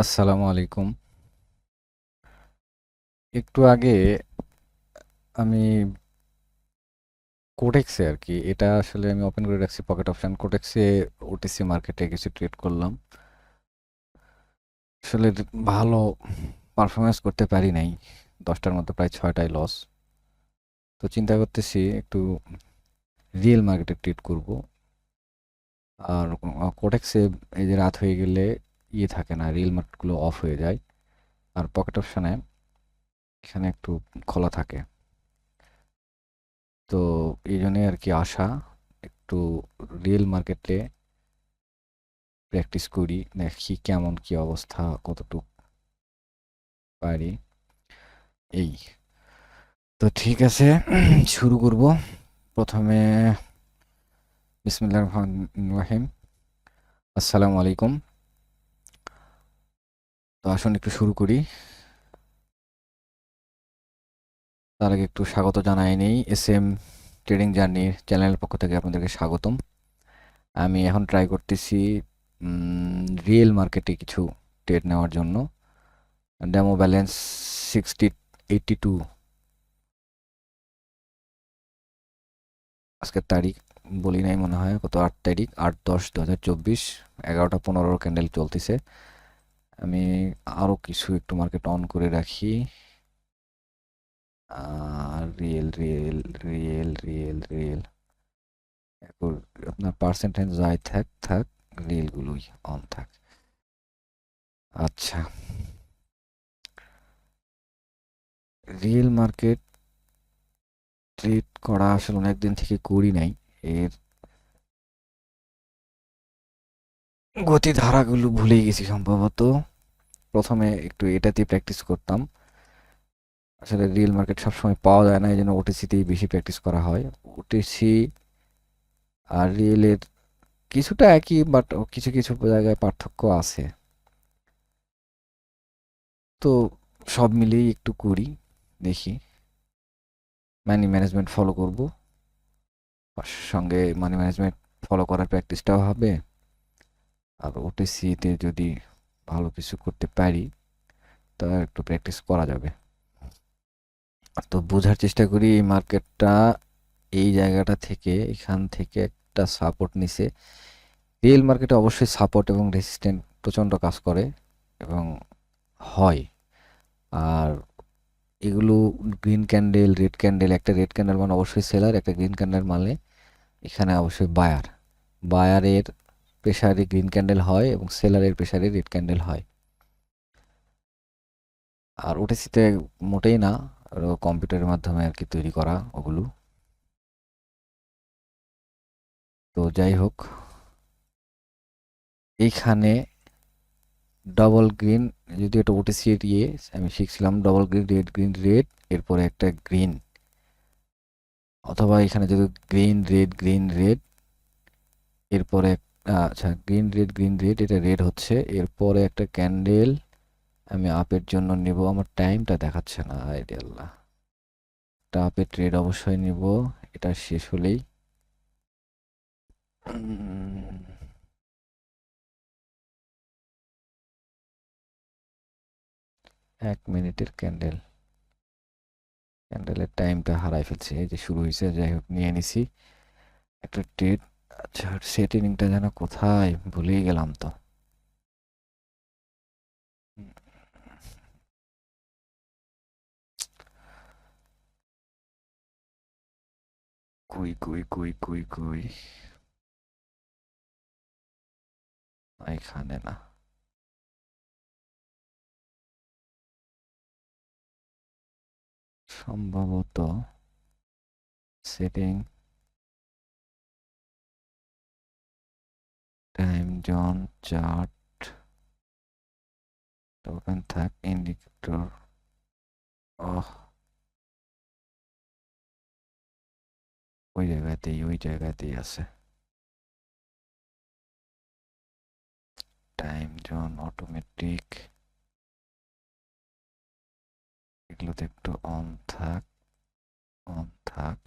আসসালামু আলাইকুম। একটু আগে আমি কোডেক্সে আর কি, এটা আসলে আমি ওপেন করে রাখছি পকেট অপশন। কোডেক্সে ওটিসি মার্কেটে কিছু ট্রেড করলাম। আসলে ভালো পারফরমেন্স করতে পারি নাই। 10টার মধ্যে প্রায় 6টায় লস। তো চিন্তা করতেছি একটু রিয়েল মার্কেটে ট্রেড করব। আর কোডেক্সে এই যে রাত হয়ে গেলে থাকে না, রিয়েল মার্কেটগুলো অফ হয়ে যায়। আর পকেট অপশনে এখানে একটু খোলা থাকে। তো এই জন্যই আর কি আশা একটু রিয়েল মার্কেটে প্র্যাকটিস করি, দেখি কেমন কি অবস্থা, কতটুক পারি। এই তো ঠিক আছে, শুরু করব। প্রথমে বিসমিল্লাহির রহমানির রহিম। আসসালামু আলাইকুম। তো আসুন একটু শুরু করি। তার আগে একটু স্বাগত জানাই নেই, এস এম ট্রেডিং জার্নির চ্যানেলের পক্ষ থেকে আপনাদেরকে স্বাগতম। আমি এখন ট্রাই করতেছি রিয়েল মার্কেটে কিছু ট্রেড নেওয়ার জন্য। Demo balance 82। আজকের তারিখ বলি নাই মনে হয়, কত, 8 তারিখ, 8/10/2024, 11টা 15 ক্যান্ডেল চলতেছে। আমি আরও কিছু একটু মার্কেট অন করে রাখি। আর real real real real real এখন আপনার পার্সেন্টেজ যাই থাক থাক, রিয়েলগুলোই অন থাক। আচ্ছা, রিয়েল মার্কেট ট্রেড করা আসলে অনেকদিন থেকে করি নাই। এর গতিধারাগুলো ভুলে গেছি সম্ভবত। প্রথমে একটু এটাতে প্র্যাকটিস করতাম। আসলে রিয়েল মার্কেট সবসময় পাওয়া যায় না, এই জন্য ওটিসিতেই বেশি প্র্যাকটিস করা হয়। ওটিসি আর রিয়েলের কিছুটা একই, বাট কিছু কিছু জায়গায় পার্থক্য আছে। তো সব মিলিয়েই একটু করি, দেখি। মানি ম্যানেজমেন্ট ফলো করব, সঙ্গে মানি ম্যানেজমেন্ট ফলো করার প্র্যাকটিসটাও হবে। আর ওটিসিতে যদি ভালো কিছু করতে পারি, তা একটু প্র্যাকটিস করা যাবে। তো বোঝার চেষ্টা করি এই মার্কেটটা এই জায়গাটা থেকে, এখান থেকে একটা সাপোর্ট নিছে। রিয়েল মার্কেটে অবশ্যই সাপোর্ট এবং রেসিস্ট্যান্ট প্রচণ্ড কাজ করে এবং হয়। আর এগুলো গ্রিন ক্যান্ডেল, রেড ক্যান্ডেল, একটা রেড ক্যান্ডেল মানে অবশ্যই সেলার, একটা গ্রিন ক্যান্ডেল মানে এখানে অবশ্যই বায়ার। বায়ারের প্রেসারে গ্রিন ক্যান্ডেল হয় এবং সেলারের প্রেসারে রেড ক্যান্ডেল হয়। আর ওটিসিতে মোটেই না, কম্পিউটারের মাধ্যমে আর কি তৈরি করা ওগুলো। তো যাই হোক, এইখানে ডবল গ্রিন, যদি এটা ওটিসি ইয়ে আমি শিখছিলাম, double green red green red, এরপরে একটা গ্রিন, অথবা এখানে যদি গ্রিন রেড গ্রিন রেড, এরপরে আচ্ছা গ্রিন রেড গ্রিন রেড, এটা রেড হচ্ছে, এরপরে একটা ক্যান্ডেল আমি আপের জন্য নিব। আমার টাইমটা দেখাচ্ছে না, আইডিয়াল্লাহ। এটা আপের ট্রেড অবশ্যই নিব, এটা শেষ হলেই। 1 মিনিটের ক্যান্ডেল, ক্যান্ডেলের টাইমটা হারাই ফেলছি। এই যে শুরু হয়েছে, যাই হোক নিয়ে নিছি একটা ট্রেড। আচ্ছা, সেটিংটা যেন কোথায় ভুলেই গেলাম তো। কই কই কই কই কই, এখানে না, সম্ভবত setting, time zone, chart, open থাক, ইন্ডিকেটর। ওহ, ওই জায়গাতেই আছে। টাইম জোন, অটোমেটিক, এগুলোতে একটু অন থাক, অন থাক।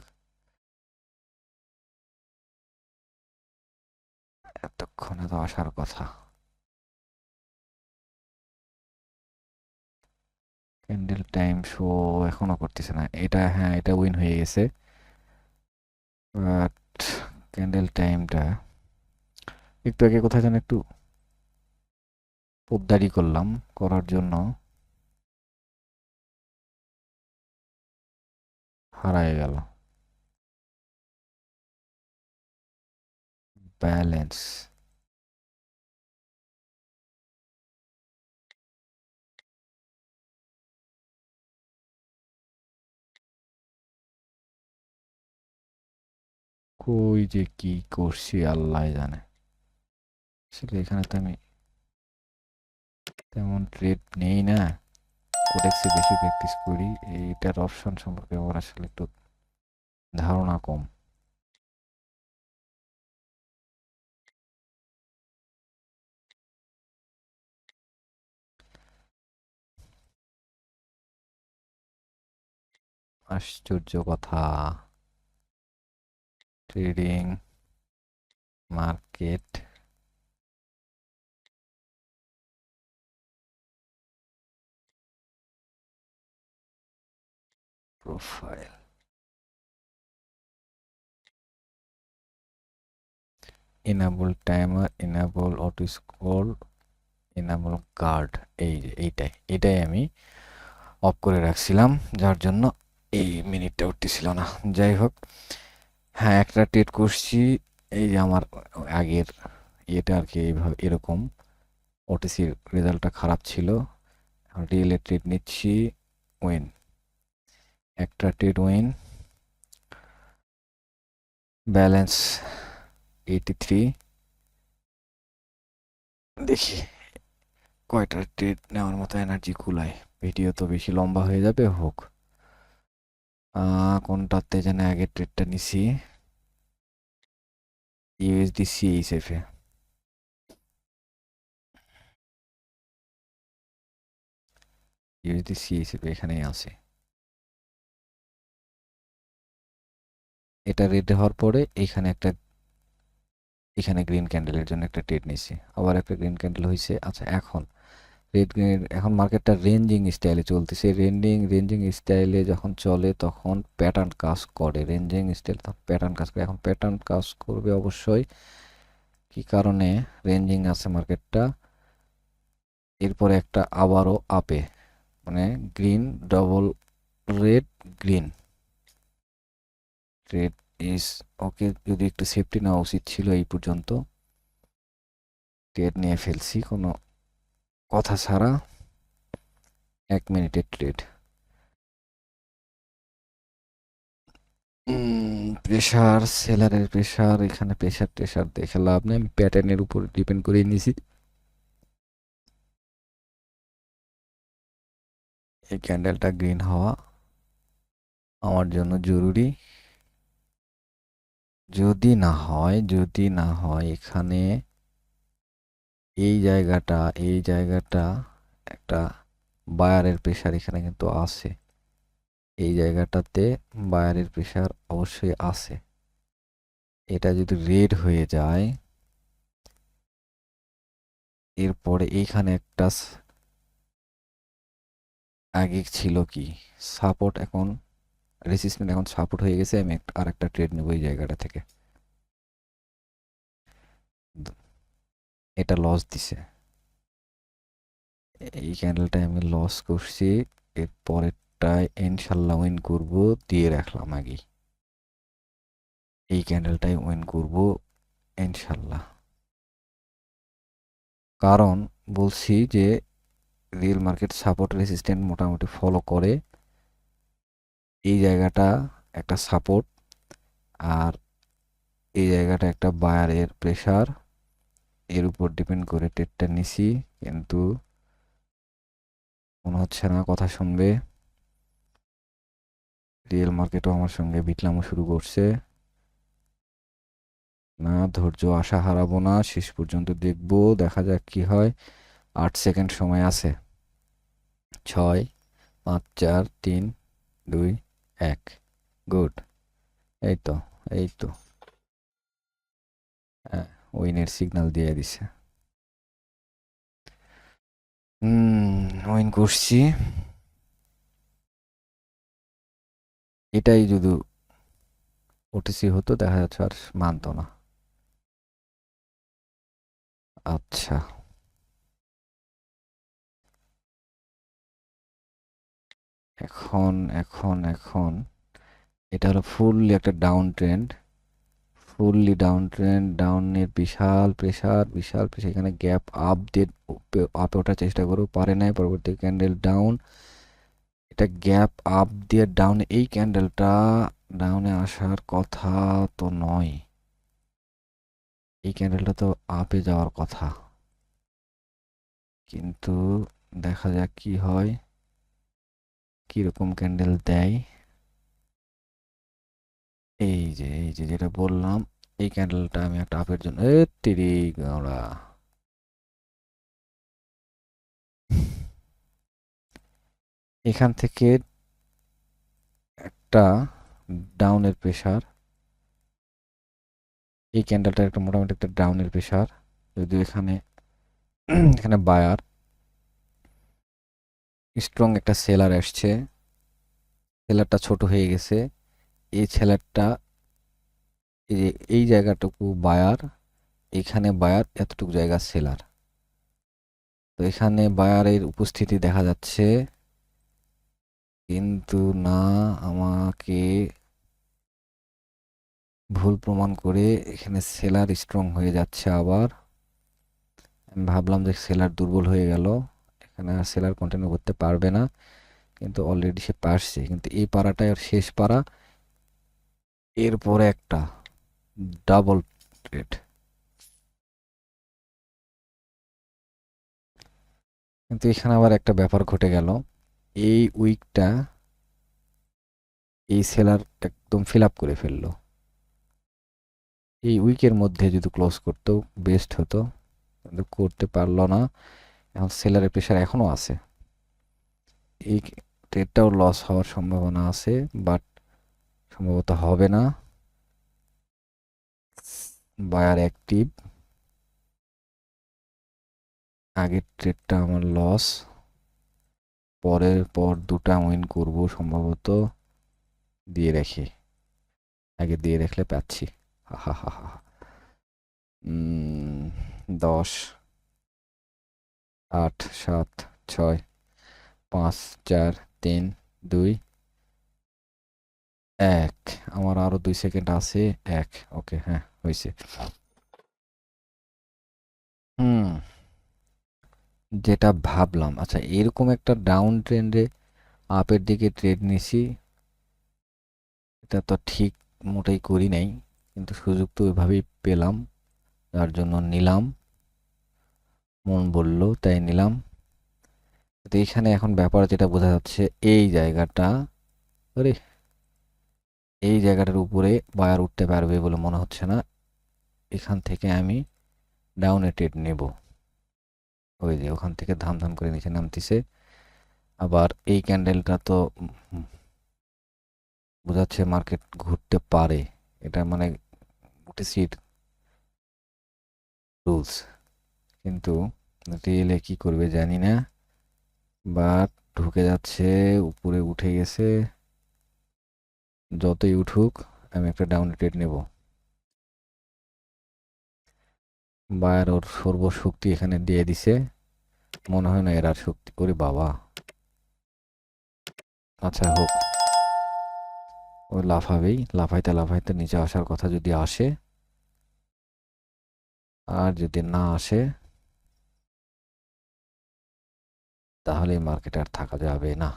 এতক্ষণে তো আসার কথা। ক্যান্ডেল টাইম শো এখনো করতেছে না। এটা হ্যাঁ, এটা উইন হয়ে গেছে, বাট ক্যান্ডেল টাইমটা একটু আগে কোথায় যেন একটু পোদ্দারি করলাম, করার জন্য হারায় গেল ব্যালেন্স। কই যে কি করছি আল্লাহ জানে। আসলে এখানে তো আমি তেমন ট্রেড নেই না, কোডেক্সে বেশি প্র্যাকটিস করি। এইটার অপশন সম্পর্কে আমার আসলে একটু ধারণা কম। আশ্চর্য কথা, trading market profile, enable timer, enable auto scroll, enable guard. এই যে এটাই আমি অফ করে রাখছিলাম, যার জন্য এই মিনিটটা উঠতেছিল না। যাই হোক, হ্যাঁ একটা ট্রেড করছি। এই যে আমার আগের এটা আর কি এইভাবে এরকম ওটিসির রেজাল্টটা খারাপ ছিল, রিয়েলে ট্রেড নিচ্ছি, উইন, একটা ট্রেড উইন, ব্যালেন্স 83। দেখি কয়টা ট্রেড নেওয়ার মতো এনার্জি কুলায়। ভিডিও তো বেশি লম্বা হয়ে যাবে, হোক। কোনটাতে যেন আগের ট্রেডটা নিছি, ইউএসডি সিএইচএফ এ। ইউএসডি সিএইচএফ এখানেই আছে। এটা রেড হওয়ার পরে এখানে গ্রিন ক্যান্ডেলের জন্য একটা ট্রেড নিছি, আবার একটা গ্রিন ক্যান্ডেল হয়েছে। আচ্ছা, এখন রেড গ্রিন, এখন মার্কেটটা রেঞ্জিং স্টাইলে চলতেছে। রেঞ্জিং স্টাইলে যখন চলে তখন প্যাটার্ন কাজ করে, রেঞ্জিং স্টাইল প্যাটার্ন কাজ করে। এখন প্যাটার্ন কাজ করবে অবশ্যই, কি কারণে রেঞ্জিং আছে মার্কেটটা, এরপরে একটা আবারও আপে, মানে green double red green, red is okay. যদি একটু সেফটি নেওয়া উচিত ছিল, এই পর্যন্ত ট্রেড নিয়ে ফেলছি কোনো কথা ছাড়া। 1 মিনিটের ট্রেড। প্রেশার, সেলারের প্রেশার, এখানে প্রেশার টেশার দেখে লাভ নেই, আমি প্যাটার্নের উপর ডিপেন্ড করে নিয়েছি। এই ক্যান্ডেলটা গ্রিন হওয়া আমার জন্য জরুরি। যদি না হয় এখানে এই জায়গাটা একটা বায়ারের প্রেশার এখানে কিন্তু আছে, এই জায়গাটাতে বায়ারের প্রেশার অবশ্যই আছে। এটা যদি রেড হয়ে যায়, এরপরে এইখানে একটা আগে ছিল কি সাপোর্ট, এখন রেসিস্ট্যান্ট, এখন সাপোর্ট হয়ে গেছে। আমি আর একটা ট্রেড নেব এই জায়গাটা থেকে। এটা লস দিছে, এই ক্যান্ডেলটায় আমি লস করছি। এর পরেরটায় ইনশাল্লাহ উইন করব, দিয়ে রাখলাম আগেই। এই ক্যান্ডেলটাই উইন করব ইনশাল্লাহ, কারণ বলছি যে রিয়েল মার্কেট সাপোর্ট রেসিস্ট্যান্ট মোটামুটি ফলো করে। এই জায়গাটা একটা সাপোর্ট, আর এই জায়গাটা একটা বায়ারের প্রেসার, এর উপর ডিপেন্ড করে ট্রেডটা নিছি, কিন্তু মনে হচ্ছে না কথা শুনবে। রিয়েল মার্কেটও আমার সঙ্গে বিটলামো শুরু করছে। না, ধৈর্য আশা হারাবো না, শেষ পর্যন্ত দেখবো, দেখা যাক কি হয়। 8 সেকেন্ড সময় আছে। 6, 5, 4, 3, 2, 1। গুড। এই তো, এই তো, হ্যাঁ, উইনের সিগন্যাল দিয়ে দিছে। উইন করছি। এটাই যদি ওটিসি হতো দেখা যাচ্ছে আর মানতো না। আচ্ছা, এখন এখন এখন এটা হলো ফুললি একটা down trend, fully down trend, ডাউনের বিশাল প্রেসার, বিশাল প্রেসার। এখানে গ্যাপ আপ দিয়ে আপে ওঠার চেষ্টা করো, পারে নাই, পরবর্তী ক্যান্ডেল ডাউন, এটা গ্যাপ আপ দিয়ে ডাউন, এই ক্যান্ডেলটা ডাউনে আসার কথা তো নয়, এই ক্যান্ডেলটা তো আপে যাওয়ার কথা, কিন্তু দেখা যাক কি হয়, কিরকম ক্যান্ডেল দেয়। এই যে যেটা বললাম, এই ক্যান্ডেলটা আমি একটা আপের জন্য তিরি গাঁড়া, এখান থেকে একটা ডাউনের প্রেসার, এই ক্যান্ডেলটার একটা মোটামুটি একটা ডাউনের প্রেসার, যদিও এখানে এখানে বায়ার স্ট্রং একটা সেলার আসছে, সেলারটা ছোট হয়ে গেছে, এই সেলারটা এই যে এই জায়গাটুকু বায়ার, এখানে বায়ার, এতটুকু জায়গা সেলার, তো এখানে বায়ারের উপস্থিতি দেখা যাচ্ছে, কিন্তু না, আমাকে ভুল প্রমাণ করে এখানে সেলার স্ট্রং হয়ে যাচ্ছে আবার। আমি ভাবলাম যে সেলার দুর্বল হয়ে গেল, এখানে আর সেলার কন্টিনিউ করতে পারবে না, কিন্তু অলরেডি সে পারছে, কিন্তু এই পারাটাই ওর শেষ পারা, এরপরে একটা ডাবল ট্রেড। কিন্তু এখানে আবার একটা ব্যাপার ঘটে গেল, এই উইকটা এই সেলার একদম ফিল আপ করে ফেললো, এই উইকের মধ্যে যদি ক্লোজ করতো বেস্ট হতো, কিন্তু করতে পারলো না, এখন সেলারের প্রেশার এখনো আছে, এই ট্রেডটাও লস হওয়ার সম্ভাবনা আছে, বাট সম্ভবত হবে না, বায়ার অ্যাক্টিভ, আগের ট্রেডটা আমার লস, পরের পর দুটা উইন করব সম্ভবত, দিয়ে রেখে, আগে দিয়ে রাখলে পাচ্ছি, হা হা হা হা। 10, 8, 7, 6, 5, 4, 3, 2, 1, আমার আরো 2 সেকেন্ড আছে, 1, ওকে, হ্যাঁ হয়েছে। হুম, যেটা ভাবলাম, আচ্ছা এরকম একটা ডাউন ট্রেন্ডে আপের দিকে ট্রেড নিছি, এটা তো ঠিক মোটেই করি নাই, কিন্তু সুযোগ তো ওইভাবেই পেলাম, যার জন্য নিলাম, মন বলল তাই নিলাম। তো এইখানে এখন ব্যাপার যেটা বোঝা যাচ্ছে, এই জায়গাটা, আরে এই জায়গাটার উপরে বায়ার উঠতে পারবে বলে মনে হচ্ছে না, এখান থেকে আমি ডাউনে ট্রেড নেব, ওই যে ওখান থেকে ধাম ধাম করে নিচে নামতেছে, আবার এই ক্যান্ডেলটা তো বোঝাচ্ছে মার্কেট ঘুরতে পারে, এটা মানে ওটিসির রুলস, কিন্তু রিয়েলে কি করবে জানি না, বাট ঢুকে যাচ্ছে, উপরে উঠে গেছে, যতই উঠুক আমি একটা ডাউন ট্রেড নেব, বায়ার ওর সর্বশক্তি এখানে দিয়ে দিছে, মনে হয় না এর আর শক্তি, ওরে বাবা, আচ্ছা হোক, ও লাফাবেই, লাফাইতে লাফাইতে নিচে আসার কথা যদি আসে, আর যদি না আসে তাহলে এই মার্কেটে আর থাকা যাবে না।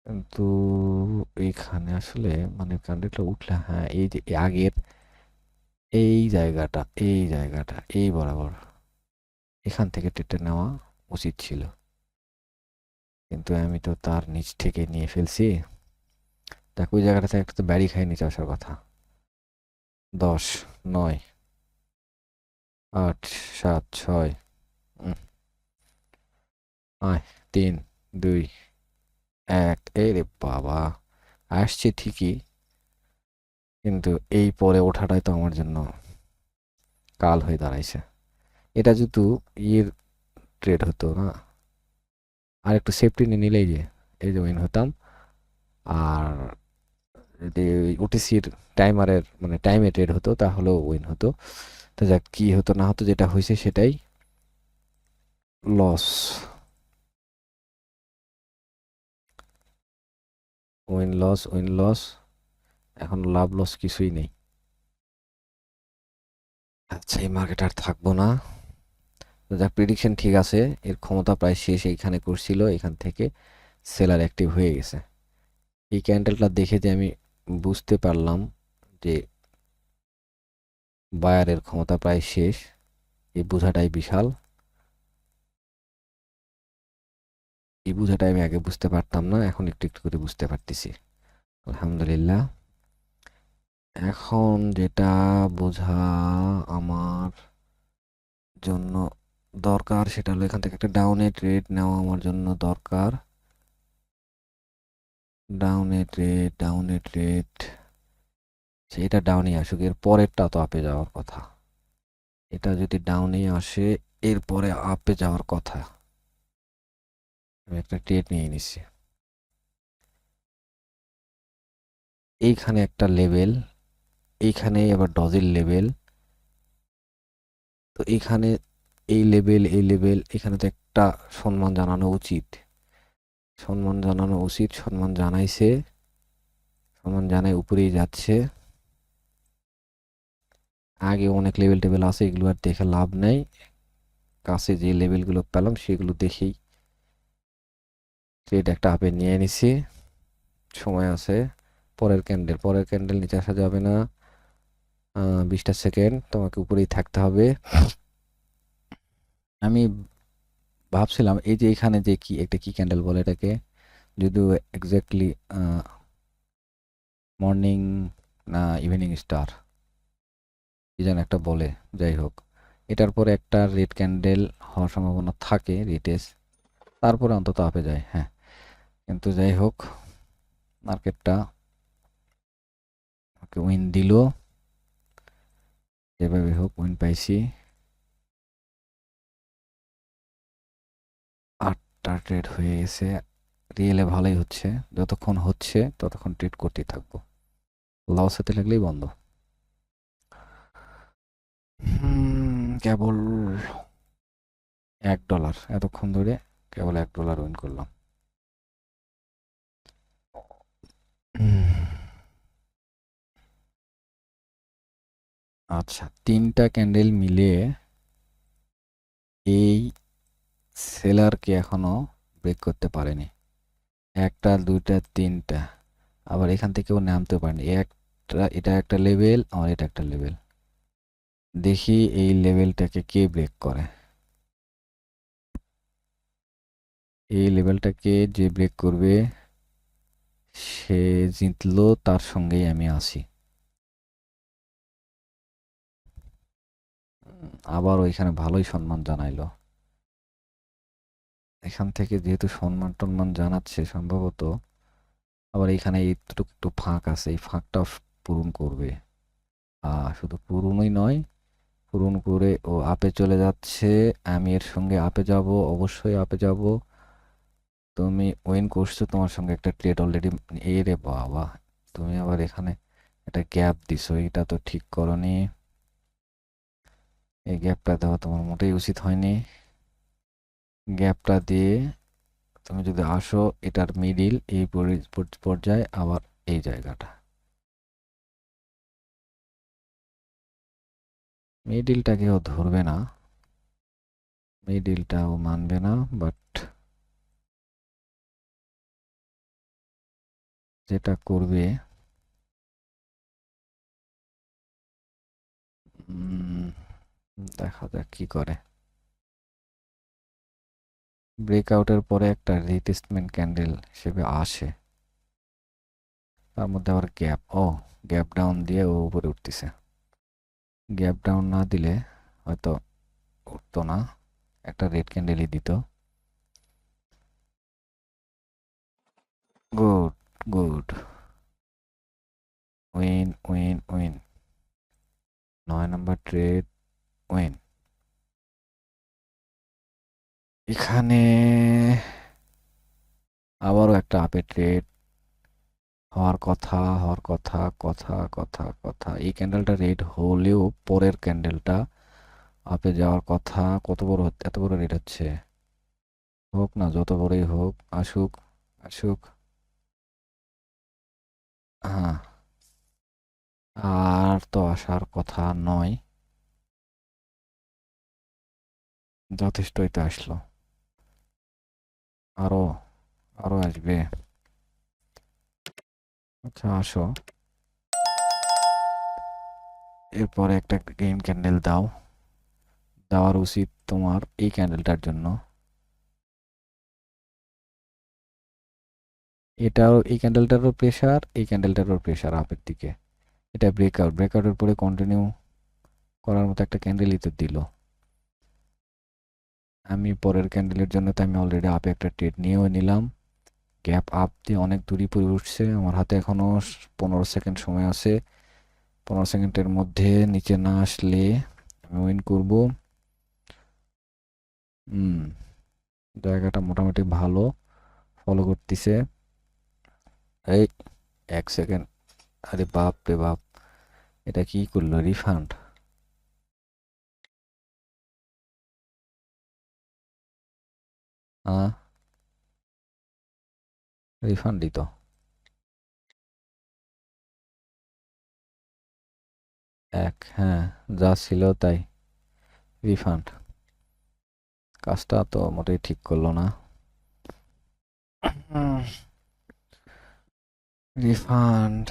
কিন্তু এইখানে আসলে মানে ক্যান্ডেলটা উঠলে, হ্যাঁ এই যে আগের এই জায়গাটা, এই জায়গাটা, এই বরাবর এখান থেকে ট্রেডটা নেওয়া উচিত ছিল, কিন্তু আমি তো তার নিচ থেকে নিয়ে ফেলছি, দেখ ওই জায়গাটা থেকে একটা তো ব্যারি খাই নিচে আসার কথা। 10, 9, 8, 7, 6, আয়, 3, 2, 1, এই রে বাবা, আসছে ঠিকই, কিন্তু এই পরে ওঠাটাই তো আমার জন্য কাল হয়ে দাঁড়াইছে, এটা যেহেতু ইয়ের ট্রেড হতো না, আর একটু সেফটি নিয়ে নিলেই যে এই যে উইন হতাম। আর যদি ওটিসির টাইমারের মানে টাইমে ট্রেড হতো তাহলেও উইন হতো। তো যাক, কি হতো না হতো, যেটা হয়েছে সেটাই loss. Win loss win loss, এখন লাভ লস কিছুই নেই। আচ্ছা, এই মার্কেট আর থাকবো না। তো যাক, প্রেডিকশন ঠিক আছে, এর ক্ষমতা প্রায় শেষ। এইখানে করছিল, এখান থেকে সেলার অ্যাক্টিভ হয়ে গেছে। এই ক্যান্ডেলটা দেখে যে আমি বুঝতে পারলাম যে বায়ারের ক্ষমতা প্রায় শেষ। এই বোঝাটাই বিশাল। এই বোঝাটা আমি আগে বুঝতে পারতাম না, এখন একটু একটু করে বুঝতে পারতেছি, আলহামদুলিল্লাহ। এখন যেটা বোঝা আমার জন্য দরকার সেটা হলো এখান থেকে একটা ডাউনে ট্রেড নেওয়া আমার জন্য দরকার। ডাউনে ট্রেড সেটা ডাউনে আসুক, এর পরেরটা তো আপে যাওয়ার কথা। এটা যদি ডাউনে আসে এরপরে আপে যাওয়ার কথা। আমি একটা ট্রেড নিয়ে নিছি। এইখানে একটা লেভেল, এইখানে আবার ডজের লেভেল। তো এইখানে এই লেভেল এখানে তো একটা সম্মান জানানো উচিত। সম্মান জানাইছে, সম্মান জানাই উপরেই যাচ্ছে। আগে অনেক লেভেল টেবিল আছে, এগুলো আর দেখে লাভ নেই। কাছে যে লেভেলগুলো পেলাম সেগুলো দেখেই ট্রেড একটা আপে নিয়ে নিছি। সময় আছে। পরের ক্যান্ডেল নিচে আসা যাবে না। 20টা সেকেন্ড তোমাকে উপরেই থাকতে হবে। আমি ভাবছিলাম এই যে এখানে যে কি একটা কি ক্যান্ডেল বলে এটাকে, যদিও এক্স্যাক্টলি মর্নিং না ইভিনিং স্টার কি যেন একটা বলে, যাই হোক, এটার পরে একটা রেড ক্যান্ডেল হওয়ার সম্ভাবনা থাকে রিটেস, তারপরে অন্তত আপে যায়। হ্যাঁ, কিন্তু যাই হোক, মার্কেটটা ওকে উইন দিল, যেভাবে হোক উইন পাইছি। 8টা ট্রেড হয়ে গেছে, রিয়েলে ভালোই হচ্ছে। যতক্ষণ হচ্ছে ততক্ষণ ট্রেড করতেই থাকবো, লস হতে লাগলেই বন্ধ। কেবল $1 এতক্ষণ ধরে, কেবল $1 উইন করলাম। আচ্ছা, 3টা ক্যান্ডেল মিলিয়ে এই সেলারকে এখনো ব্রেক করতে পারেনি। 1টা 2টা 3টা, আবার এখান থেকেও নামতে পারেনি। এটা একটা লেভেল, আর এটা একটা লেভেল। দেখি এই লেভেলটাকে কে ব্রেক করে। এই লেভেলটাকে যে ব্রেক করবে সে জিতলো, তার সঙ্গেই আমি আসি। আবার ওইখানে ভালোই সম্মান জানাইলো। এখান থেকে যেহেতু সম্মান টম্মান জানাচ্ছে, সম্ভবত আবার এইখানে এইটুকু একটু ফাঁক আছে, এই ফাঁকটা পূরণ করবে। শুধু পূরণই নয়, পূরণ করে ও আপে চলে যাচ্ছে। আমি এর সঙ্গে আপে যাব, অবশ্যই আপে যাব। তুমি উইন করছো, তোমার সঙ্গে একটা ট্রেড অলরেডি। এই রে বাবা, তুমি আবার এখানে একটা গ্যাপ দিছো, এটা তো ঠিক করনি। এই গ্যাপটা দেওয়া তোমার মোটেই উচিত হয়নি। গ্যাপটা দিয়ে তুমি যদি আসো এটার মিডিল এই পর্যায়ে, আবার এই জায়গাটা, মিডিলটা কেউ ধরবে না, মিডিলটাও মানবে না। বাট যেটা করবে, দেখা যাক কি করে। ব্রেকআউটের পরে একটা রিটেস্টমেন্ট ক্যান্ডেল হিসেবে আসে, তার মধ্যে আবার গ্যাপ ডাউন দিয়ে ও উপরে উঠতেছে। গ্যাপ ডাউন না দিলে হয়তো উঠতো না, একটা রেড ক্যান্ডেলই দিত। Good, good, win win win. 9 নম্বর ট্রেড উইন। এখানে আবারও একটা আপের ট্রেড হওয়ার কথা। এই ক্যান্ডেলটা রেড হলেও পরের ক্যান্ডেলটা আপে যাওয়ার কথা। কত বড় এত বড় রেড হচ্ছে, হোক না যত বড়ই হোক, আসুক আসুক। হ্যাঁ, আর তো আসার কথা নয়, যথেষ্টই তো আসলো। আরো আরো আসবে। আচ্ছা আসো, এরপরে একটা গ্রিন ক্যান্ডেল দাও। দেওয়ার উচিত তোমার এই ক্যান্ডেলটার জন্য। এটাও এই ক্যান্ডেলটারও প্রেসার, এই ক্যান্ডেলটারও প্রেসার আপের দিকে। এটা ব্রেকআউটের পরে কন্টিনিউ করার মতো একটা ক্যান্ডেলই তো দিল। আমি পরের ক্যান্ডেলের জন্য তো আমি অলরেডি আপে একটা ট্রেড নিয়েও নিলাম। গ্যাপ আপ দিয়ে অনেক দূরই পড়ে উঠছে। আমার হাতে এখনো 15 সেকেন্ড সময় আছে। 15 সেকেন্ডের মধ্যে নিচে না আসলে আমি উইন করব। হুম, জায়গাটা মোটামুটি ভালো ফলো করতেছে। এই 1 সেকেন্ড, আরে বাপ রে বাপ, এটা কি করলো? রিফান্ড? হ্যাঁ, রিফান্ডই তো। হ্যাঁ, যা ছিল তাই রিফান্ড। কাজটা তো মোটেই ঠিক করলো না। রিফান্ড,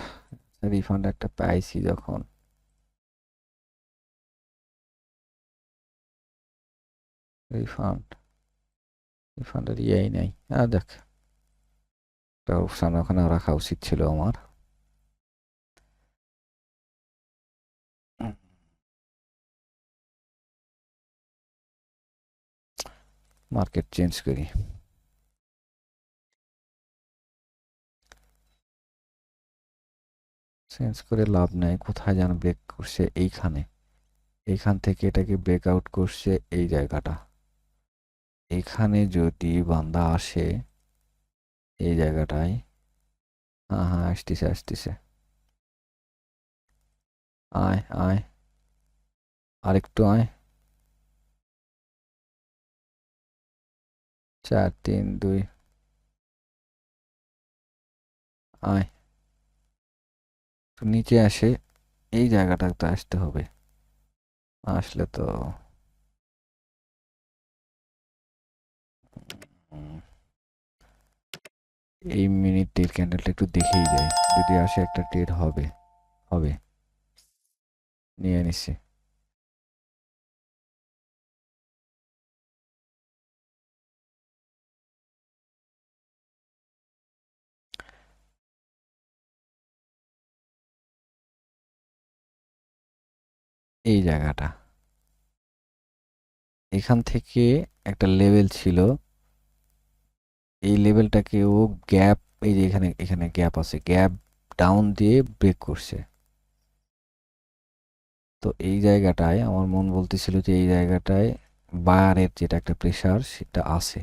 রিফান্ড একটা পাইছি যখন। রিফান্ড, রিফান্ডের ইয়েই নাই। দেখ, একটা অপশন ওখানে রাখা উচিত ছিল আমার। মার্কেট চেঞ্জ করি। চেঞ্জ করে লাভ নাই, কোথায় যেন ব্রেক করছে এইখানে। এইখান থেকে এটাকে ব্রেক আউট করছে এই জায়গাটা। এখানে যদি বান্দা আসে এই জায়গাটায়, হ্যাঁ হ্যাঁ, আসতেছে আসতেছে। আয় আয়, আরেকটু আয়। 4 3 2, আয়। তো নিচে আসে এই জায়গাটাতে আসতে হবে। আসলে তো উম, এই মিনিটের ক্যান্ডেলটা একটু দেখেই যায়, যদি আসে একটা ট্রেড হবে। হবে, নিয়ে নিছি। এই জায়গাটা, এখান থেকে একটা লেভেল ছিল। এই লেভেলটাকে ও গ্যাপ, এই যে এখানে এখানে গ্যাপ আছে, গ্যাপ ডাউন দিয়ে ব্রেক করছে। তো এই জায়গাটায় আমার মন বলতেছিল যে এই জায়গাটায় বায়ারের যেটা একটা প্রেসার সেটা আছে।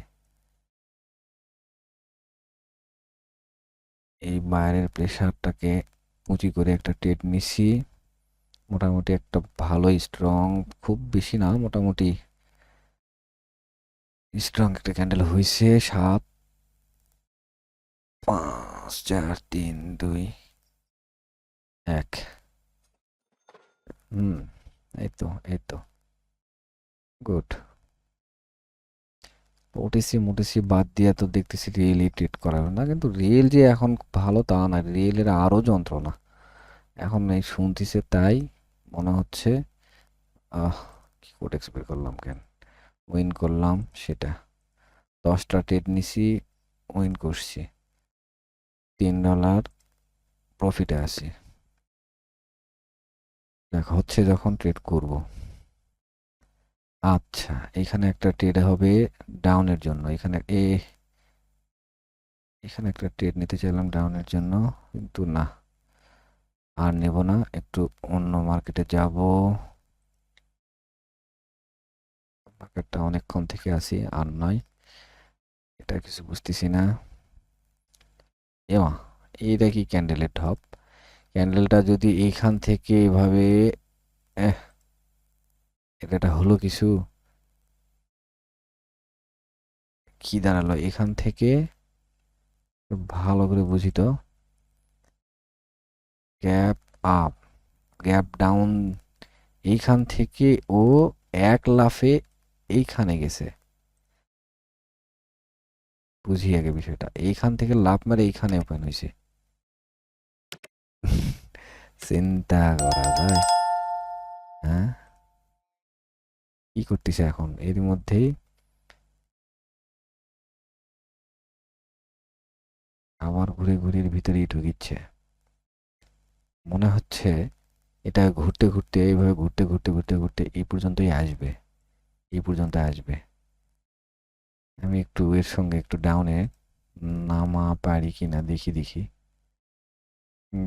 এই বায়ারের প্রেসারটাকে পুঁজি করে একটা ট্রেড নিছি। মোটামুটি একটা ভালো স্ট্রং, খুব বেশি না, মোটামুটি স্ট্রং একটা ক্যান্ডেল হয়েছে। 7 5 4 3 2 1। হুম, এই তো গুড। ওটিসি মোটিসি বাদ দিয়ে তো দেখতেছি রিয়েলই ট্রেড করা হবে না, কিন্তু রিয়েল যে এখন ভালো তা না, রিয়েলের আরো যন্ত্রণা এখন এই শুনতেছে, তাই মনে হচ্ছে। আহ কি কোড এক্সপেক্ট করলাম কেন, উইন করলাম সেটা। 10টা ট্রেড নিছি, উইন করছি, $3 প্রফিটে আছি। দেখা হচ্ছে যখন ট্রেড করব। আচ্ছা, এখানে একটা ট্রেড হবে ডাউনের জন্য। এখানে একটা ট্রেড নিতে চাইলাম ডাউনের জন্য, কিন্তু না, আর নেব না, একটু অন্য মার্কেটে যাব। মার্কেটটা অনেকক্ষণ থেকে আসি, আর নয়, এটা কিছু বুঝতেছি না। এমা, এইটা কি ক্যান্ডেলের ঢপ? ক্যান্ডেলটা যদি এইখান থেকে এভাবে, এহ, এটা হলো কিছু, কি দাঁড়ালো এখান থেকে? ভালো করে বুঝি তো। গ্যাপ আপ, গ্যাপ ডাউন, এইখান থেকে ও এক লাফে এইখানে গেছে। বুঝি আগে বিষয়টা, এইখান থেকে লাফ মারে এইখানে ওপেন হয়েছে। চিন্তা করা যায়? হ্যাঁ, কি করতেছে এখন এর মধ্যেই? আবার ঘুরে ঘুরে এর ভিতরেই ঢুকিচ্ছে মনে হচ্ছে। এটা ঘুরতে ঘুরতে, এইভাবে ঘুরতে ঘুরতে ঘুরতে ঘুরতে এই পর্যন্তই আসবে, এই পর্যন্ত আসবে। আমি একটু এর সঙ্গে একটু ডাউনে নামা পারি কিনা দেখি দেখি।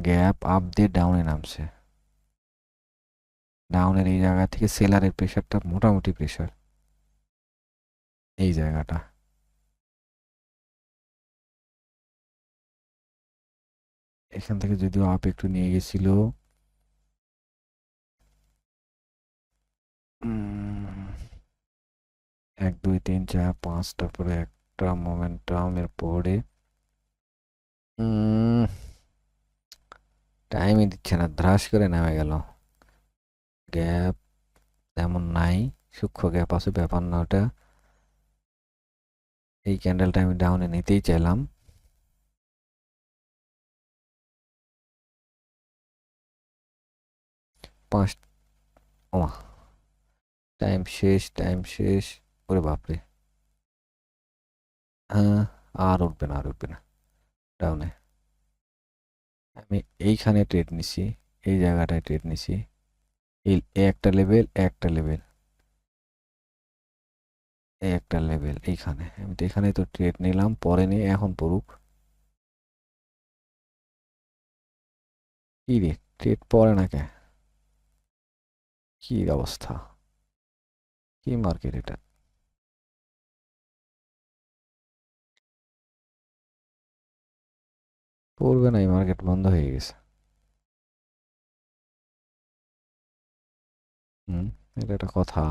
গ্যাপ আপ দিয়ে ডাউনে নামছে। ডাউনের এই জায়গা থেকে সেলারের প্রেশারটা মোটামুটি প্রেশার, এই জায়গাটা। এখান থেকে যদিও আপ একটু নিয়ে গেছিল। এক দুই তিন চার পাঁচ, তারপরে একটা মোমেন্টামের পরে টাইমই দিচ্ছে না, ধ্রাস করে নেমে গেল। গ্যাপ তেমন নাই, সূক্ষ্ম গ্যাপ আছে, ব্যাপার না ওটা। এই ক্যান্ডেলটা আমি ডাউনে নিতেই চাইলাম। পাঁচ, ও টাইম শেষ, টাইম শেষ। ওরে বাপরে, হ্যাঁ, আর উঠবে না, আর উঠবে না ডাউনে। আমি এইখানে ট্রেড নিছি, এই জায়গাটায় ট্রেড নিছি। এই একটা লেভেল, একটা লেভেল, এই একটা লেভেল এইখানে। আমি তো এখানে তো ট্রেড নিলাম, পরে নিয়ে এখন পড়ুক। কি রে, ট্রেড পড়ে না কে? কি অবস্থা, কি মার্কেট এটা? পড়বে না, এই মার্কেট বন্ধ হয়ে গেছে। হুম, এটা একটা কথা।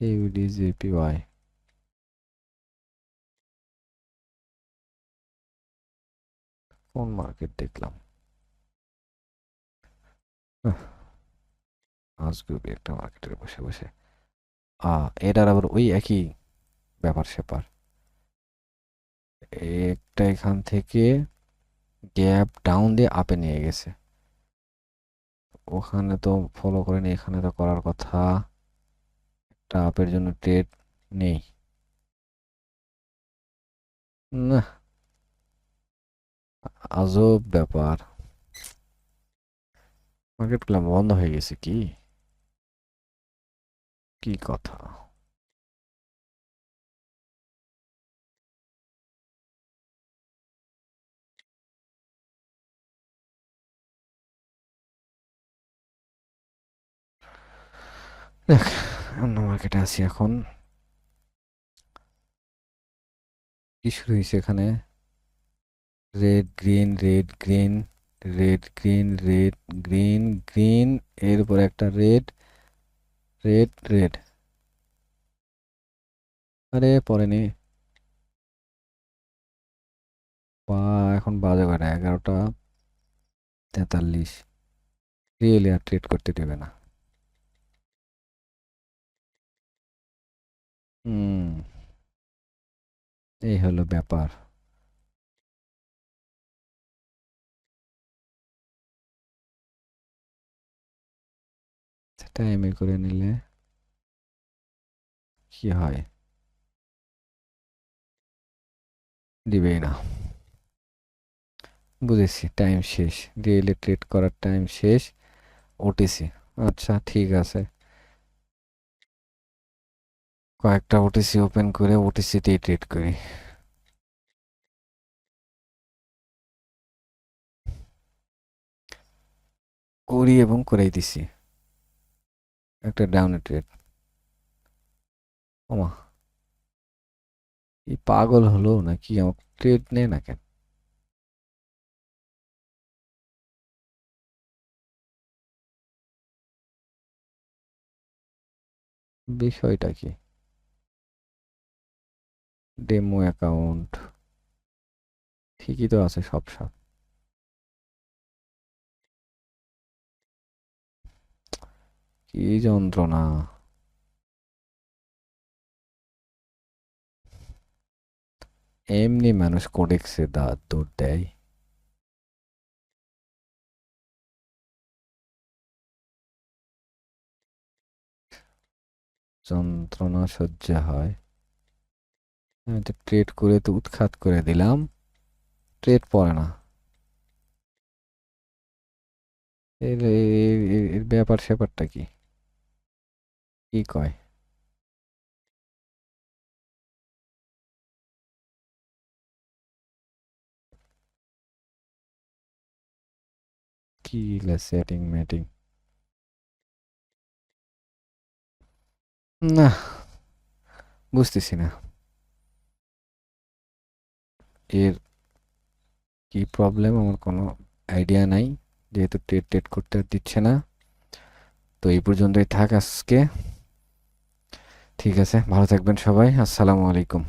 ইউডিজিপিওয়াই, কোন মার্কেট দেখলাম? আজগুবি একটা মার্কেটের বসে বসে। এটার আবার ওই একই ব্যাপার স্যাপার। একটা এখান থেকে গ্যাপ ডাউন দিয়ে আপে নিয়ে গেছে। ওখানে তো ফলো করেনি, এখানে তো করার কথা। একটা আপের জন্য ট্রেড নেই না, আজব ব্যাপার। মার্কেট গুলো বন্ধ হয়ে গেছে কি? কি কথা? দেখ, অন্য মার্কেটে আছি এখন। কি শুরু হয়েছে এখানে? Red green, red green, red green, red green, green, এর উপর একটা রেড, রেড রেড। আরে পড়েনি। বা এখন বাজে কয়টা? 11টা 43। রিয়েলি আর ট্রেড করতে দেবে না। হুম, এই হলো ব্যাপার। টাইমে করে নিলে কি হয়? দিবেই না। বুঝেছি, টাইম শেষ। রিয়েলি ট্রেড করার টাইম শেষ। ওটিসি, আচ্ছা ঠিক আছে। কয়েকটা ওটিসি ওপেন করে ওটিসিতেই ট্রেড করি। করি এবং করেই দিছি। একটা ডাউনে ট্রেড। ওমা, এই পাগল হলো নাকি? আমার ট্রেড নেয় না কেন? বিষয়টা কি? ডেমো অ্যাকাউন্ট ঠিকই তো আছে সব সব। কি যন্ত্রণা! এমনি মানুষ কোডেক্সে দৌড় দেয়। যন্ত্রণা সহ্য হয়। আমি তো ট্রেড করে তো উৎখাত করে দিলাম, ট্রেড পড়ে না। এর ব্যাপার স্যাপারটা কি? কি কয়? কি সেটিং ম্যাটিং? না, বুঝতেছি না এর কি প্রবলেম। আমার কোনো আইডিয়া নাই, যেহেতু ট্রেড টেড করতে আর দিচ্ছে না। তো এই পর্যন্তই থাক আজকে। ঠিক আছে, ভালো থাকবেন সবাই। আসসালামু আলাইকুম।